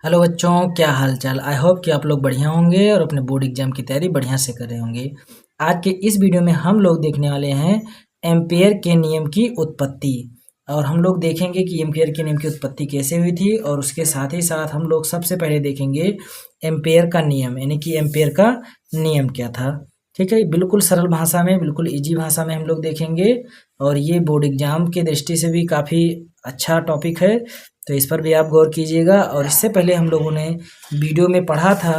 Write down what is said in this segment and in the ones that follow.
Hello बच्चों, क्या हाल चाल। आई होप कि आप लोग बढ़िया होंगे और अपने बोर्ड एग्जाम की तैयारी बढ़िया से कर रहे होंगे। आज के इस वीडियो में हम लोग देखने वाले हैं एम्पेयर के नियम की उत्पत्ति। और हम लोग देखेंगे कि एम्पेयर के नियम की उत्पत्ति कैसे हुई थी, और उसके साथ ही साथ हम लोग सबसे पहले देखेंगे एम्पेयर का नियम, यानी कि एम्पेयर का नियम क्या था। ठीक है, बिल्कुल सरल भाषा में, बिल्कुल ईजी भाषा में हम लोग देखेंगे। और ये बोर्ड एग्जाम के दृष्टि से भी काफ़ी अच्छा टॉपिक है, तो इस पर भी आप गौर कीजिएगा। और इससे पहले हम लोगों ने वीडियो में पढ़ा था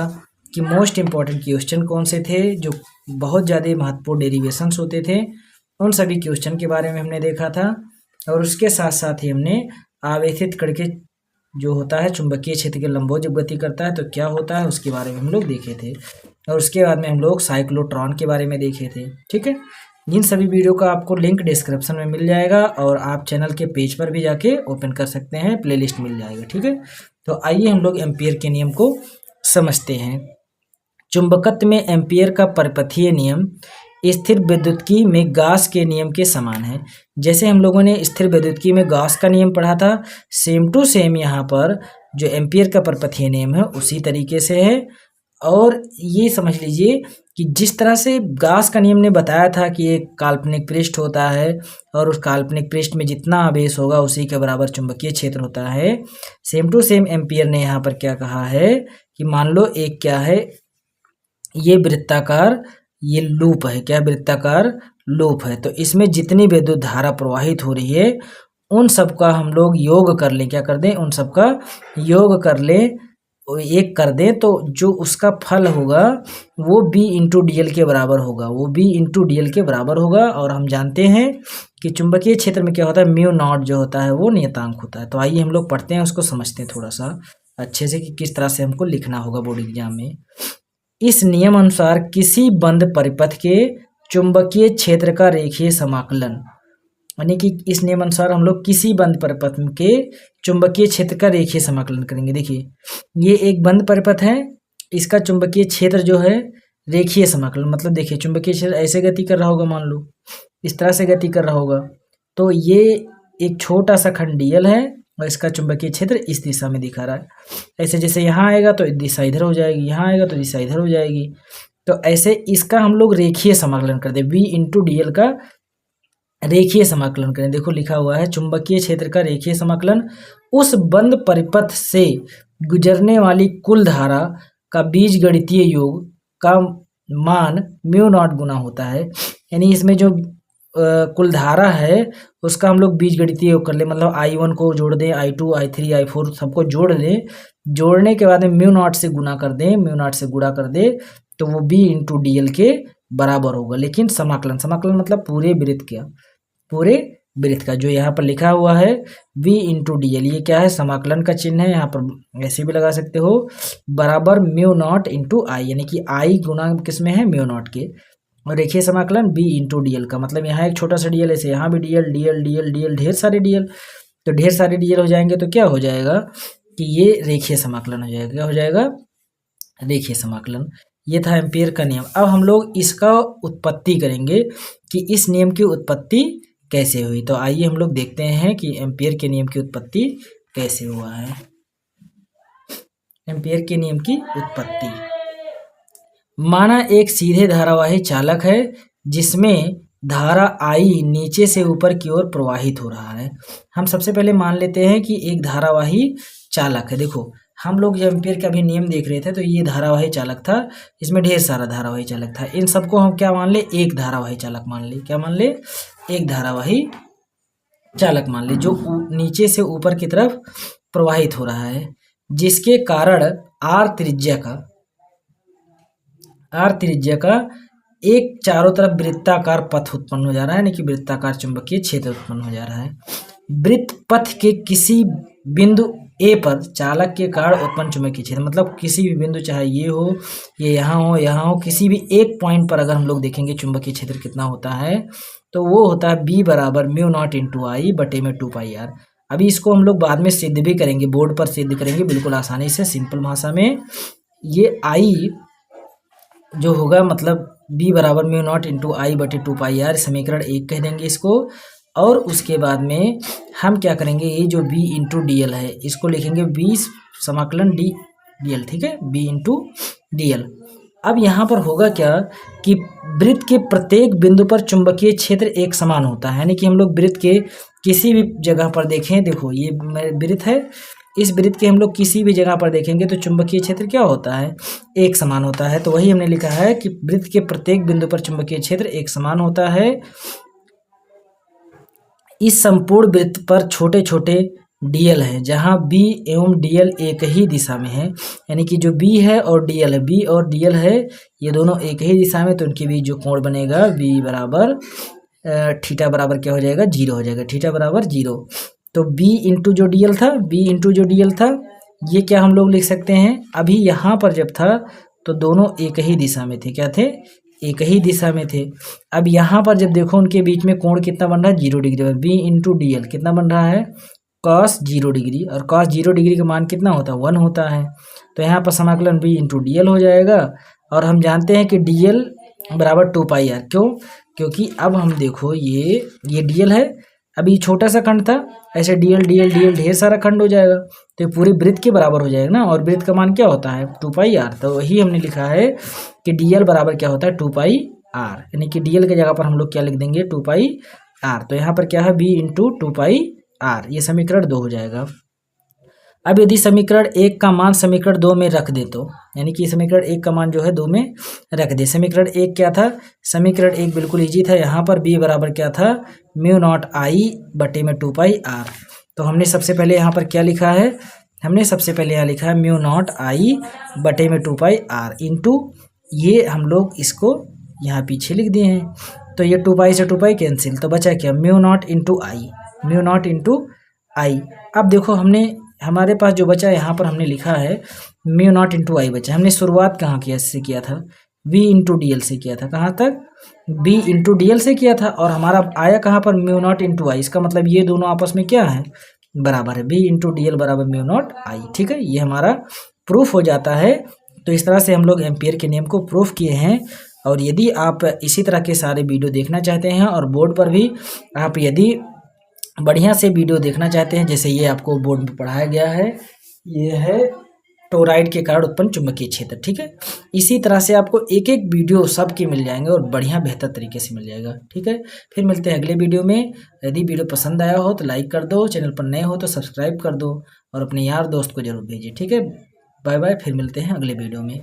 कि मोस्ट इम्पॉर्टेंट क्वेश्चन कौन से थे, जो बहुत ज़्यादा महत्वपूर्ण डेरिवेशंस होते थे, उन सभी क्वेश्चन के बारे में हमने देखा था। और उसके साथ साथ ही हमने आवेशित कण के जो होता है चुंबकीय क्षेत्र के लंबवत जब गति करता है तो क्या होता है, उसके बारे में हम लोग देखे थे। और उसके बाद में हम लोग साइक्लोट्रॉन के बारे में देखे थे। ठीक है, इन सभी वीडियो का आपको लिंक डिस्क्रिप्शन में मिल जाएगा, और आप चैनल के पेज पर भी जाके ओपन कर सकते हैं, प्लेलिस्ट मिल जाएगा। ठीक है, तो आइए हम लोग एम्पियर के नियम को समझते हैं। चुंबकत्व में एम्पियर का परपथीय नियम स्थिर विद्युत्की में गॉस के नियम के समान है। जैसे हम लोगों ने स्थिर विद्युत्की में गॉस का नियम पढ़ा था, सेम टू सेम यहाँ पर जो एम्पियर का परपथीय नियम है उसी तरीके से है। और ये समझ लीजिए कि जिस तरह से गॉस का नियम ने बताया था कि एक काल्पनिक पृष्ठ होता है और उस काल्पनिक पृष्ठ में जितना आवेश होगा उसी के बराबर चुंबकीय क्षेत्र होता है, सेम टू सेम एम्पियर ने यहाँ पर क्या कहा है कि मान लो एक क्या है, ये वृत्ताकार ये लूप है। क्या वृत्ताकार लूप है, तो इसमें जितनी विद्युत धारा प्रवाहित हो रही है उन सब का हम लोग योग कर लें। क्या कर दें, उन सब का योग कर लें, एक कर दें, तो जो उसका फल होगा वो B इंटू DL के बराबर होगा, वो B इंटू DL के बराबर होगा। और हम जानते हैं कि चुंबकीय क्षेत्र में क्या होता है, म्यू नॉट जो होता है वो नियतांक होता है। तो आइए हम लोग पढ़ते हैं, उसको समझते हैं थोड़ा सा अच्छे से कि किस तरह से हमको लिखना होगा बोर्ड एग्जाम में। इस नियम अनुसार किसी बंद परिपथ के चुंबकीय क्षेत्र का रेखीय समाकलन, यानी कि इस नियम अनुसार हम लोग किसी बंद परिपथ के चुंबकीय क्षेत्र का रेखीय समाकलन करेंगे। देखिए, ये एक बंद परिपथ है, इसका चुंबकीय क्षेत्र जो है रेखीय समाकलन, मतलब देखिए चुंबकीय क्षेत्र ऐसे गति कर रहा होगा, मान लो इस तरह से गति कर रहा होगा, तो ये एक छोटा सा खंड DL है और इसका चुंबकीय क्षेत्र इस दिशा में दिखा रहा है। ऐसे जैसे यहाँ आएगा तो दिशा इधर हो जाएगी, यहाँ आएगा तो दिशा इधर हो जाएगी। तो ऐसे इसका हम लोग रेखीय समाकलन कर दे, V इंटू DL का रेखीय समाकलन करें। देखो लिखा हुआ है चुंबकीय क्षेत्र का रेखीय समाकलन उस बंद परिपथ से गुजरने वाली कुल धारा का बीजगणितीय योग का मान म्यू नॉट गुना होता है। यानी इसमें जो कुल धारा है उसका हम लोग बीजगणितीय योग कर ले, मतलब I1 को जोड़ दें, I2 I3 I4 सबको जोड़ लें, जोड़ने के बाद में म्यू नॉट से गुना कर दें, म्यू नॉट से गुणा कर दे तो वो B इंटू DL के बराबर होगा। लेकिन समाकलन, समाकलन मतलब पूरे वृत्त का, पूरे वृत्त का जो यहाँ पर लिखा हुआ है V इंटू DL, ये क्या है, समाकलन का चिन्ह है। यहाँ पर ऐसे भी लगा सकते हो, बराबर म्यू नॉट इंटू I, यानी कि I गुना किस में है, म्यू नॉट के। और रेखीय समाकलन B इंटू DL का, मतलब यहाँ एक छोटा सा DL ऐसे, यहाँ भी DL DL DL DL ढेर सारे DL, तो ढेर सारे DL हो जाएंगे तो क्या हो जाएगा कि ये रेखीय समाकलन हो जाएगा। क्या हो जाएगा, रेखीय समाकलन। ये था एम्पियर का नियम। अब हम लोग इसका उत्पत्ति करेंगे कि इस नियम की उत्पत्ति कैसे हुई। तो आइए हम लोग देखते हैं कि एम्पियर के नियम की उत्पत्ति कैसे हुआ है। एम्पियर के नियम की उत्पत्ति, माना एक सीधे धारावाही चालक है जिसमें धारा I नीचे से ऊपर की ओर प्रवाहित हो रहा है। हम सबसे पहले मान लेते हैं कि एक धारावाही चालक है। देखो हम लोग जब एम्पियर का भी नियम देख रहे थे तो ये धारावाही चालक था, इसमें ढेर सारा धारावाही चालक था। इन सबको हम क्या मान ले, एक धारावाही चालक मान ले। क्या मान ले, एक धारावाही चालक मान ले जो नीचे से ऊपर की तरफ प्रवाहित हो रहा है, जिसके कारण R त्रिज्या का एक चारों तरफ वृत्ताकार पथ उत्पन्न हो जा रहा है, यानी कि वृत्ताकार चुंबकीय क्षेत्र उत्पन्न हो जा रहा है। वृत्त पथ के किसी बिंदु A पर चालक के कारण उत्पन्न चुंबकीय क्षेत्र, मतलब किसी भी बिंदु, चाहे ये हो, ये यहाँ हो, किसी भी एक पॉइंट पर अगर हम लोग देखेंगे चुंबकीय क्षेत्र कितना होता है, तो वो होता है B बराबर म्यू नॉट इंटू I बटे में 2πr। अभी इसको हम लोग बाद में सिद्ध भी करेंगे, बोर्ड पर सिद्ध करेंगे बिल्कुल आसानी से, सिंपल भाषा में। ये I जो होगा मतलब B बराबर म्यू नॉट इंटू I बटे 2πr, समीकरण 1 कह देंगे इसको। और उसके बाद में हम क्या करेंगे, ये जो B इंटू DL है इसको लिखेंगे 20 समाकलन डी डी एल, ठीक है, बी इंटू डी एल। अब यहाँ पर होगा क्या कि वृत्त के प्रत्येक बिंदु पर चुंबकीय क्षेत्र एक समान होता है, यानी कि हम लोग वृत्त के किसी भी जगह पर देखें, देखो ये वृत्त है, इस वृत्त के हम लोग किसी भी जगह पर देखेंगे तो चुंबकीय क्षेत्र क्या होता है, एक समान होता है। तो वही हमने लिखा है कि वृत्त के प्रत्येक बिंदु पर चुंबकीय क्षेत्र एक समान होता है। इस संपूर्ण वृत्त पर छोटे छोटे डीएल है, जहां बी एवं डीएल एक ही दिशा में है, यानी कि जो बी है और डीएल है, बी और डीएल है ये दोनों एक ही दिशा में, तो उनके बीच जो कोण बनेगा बी बराबर थीटा बराबर क्या हो जाएगा, 0 हो जाएगा, थीटा बराबर 0। तो बी इंटू जो डीएल था, बी इंटू जो डीएल था, ये क्या हम लोग लिख सकते हैं, अभी यहाँ पर जब था तो दोनों एक ही दिशा में थे, क्या थे, एक ही दिशा में थे। अब यहाँ पर जब देखो उनके बीच में कोण कितना बन रहा है, 0 degree. B into D L कितना बन रहा है, कॉस 0 डिग्री, और कॉस 0 डिग्री का मान कितना होता है, 1 होता है। तो यहाँ पर समाकलन बी इंटू डी एल हो जाएगा, और हम जानते हैं कि डी एल बराबर 2πr, क्यों, क्योंकि अब हम देखो ये डी एल है, अभी छोटा सा खंड था, ऐसे D L D L D L ढेर सारा खंड हो जाएगा, तो ये पूरी वृत्त के बराबर हो जाएगा ना, और वृत्त का मान क्या होता है, 2πr। तो वही हमने लिखा है कि डी एल बराबर क्या होता है, 2πr, यानी कि डी एल की जगह पर हम लोग क्या लिख देंगे, 2πr। तो यहाँ पर क्या है, बी इंटू 2πr, ये समीकरण 2 हो जाएगा। अब यदि समीकरण 1 का मान समीकरण 2 में रख दे तो, यानी कि समीकरण 1 का मान जो है 2 में रख दे। समीकरण 1 क्या था, समीकरण 1 बिल्कुल इजी था, यहाँ पर b बराबर क्या था, म्यू नॉट आई बटे में 2πr। तो हमने सबसे पहले यहाँ पर क्या लिखा है, हमने सबसे पहले यहाँ लिखा है म्यू नॉट आई बटे में 2πr इंटू, ये हम लोग इसको यहाँ पीछे लिख दिए हैं, तो ये 2π से 2π कैंसिल, तो बचा क्या, म्यू नॉट इंटू आई, म्यू नॉट इंटू आई। अब देखो हमने, हमारे पास जो बचा यहाँ पर हमने लिखा है म्यू नॉट इंटू आई बचा। हमने शुरुआत कहाँ किया, इससे किया था, v इंटू डी एल से किया था, कहाँ तक, b इंटू डी एल से किया था, और हमारा आया कहाँ पर, म्यू नॉट इंटू आई। इसका मतलब ये दोनों आपस में क्या है, बराबर है, b इंटू डी एल बराबर म्यू नॉट आई, ठीक है, ये हमारा प्रूफ हो जाता है। तो इस तरह से हम लोग एम्पियर के नियम को प्रूफ किए हैं। और यदि आप इसी तरह के सारे वीडियो देखना चाहते हैं, और बोर्ड पर भी आप यदि बढ़िया से वीडियो देखना चाहते हैं, जैसे ये आपको बोर्ड में पढ़ाया गया है, ये है टोराइड के कारण उत्पन्न चुंबकीय क्षेत्र, ठीक है, इसी तरह से आपको एक एक वीडियो सबके मिल जाएंगे और बढ़िया बेहतर तरीके से मिल जाएगा, ठीक है। फिर मिलते हैं अगले वीडियो में। यदि वीडियो पसंद आया हो तो लाइक कर दो, चैनल पर नए हो तो सब्सक्राइब कर दो, और अपने यार दोस्त को जरूर भेजिए, ठीक है। बाय बाय, फिर मिलते हैं अगले वीडियो में।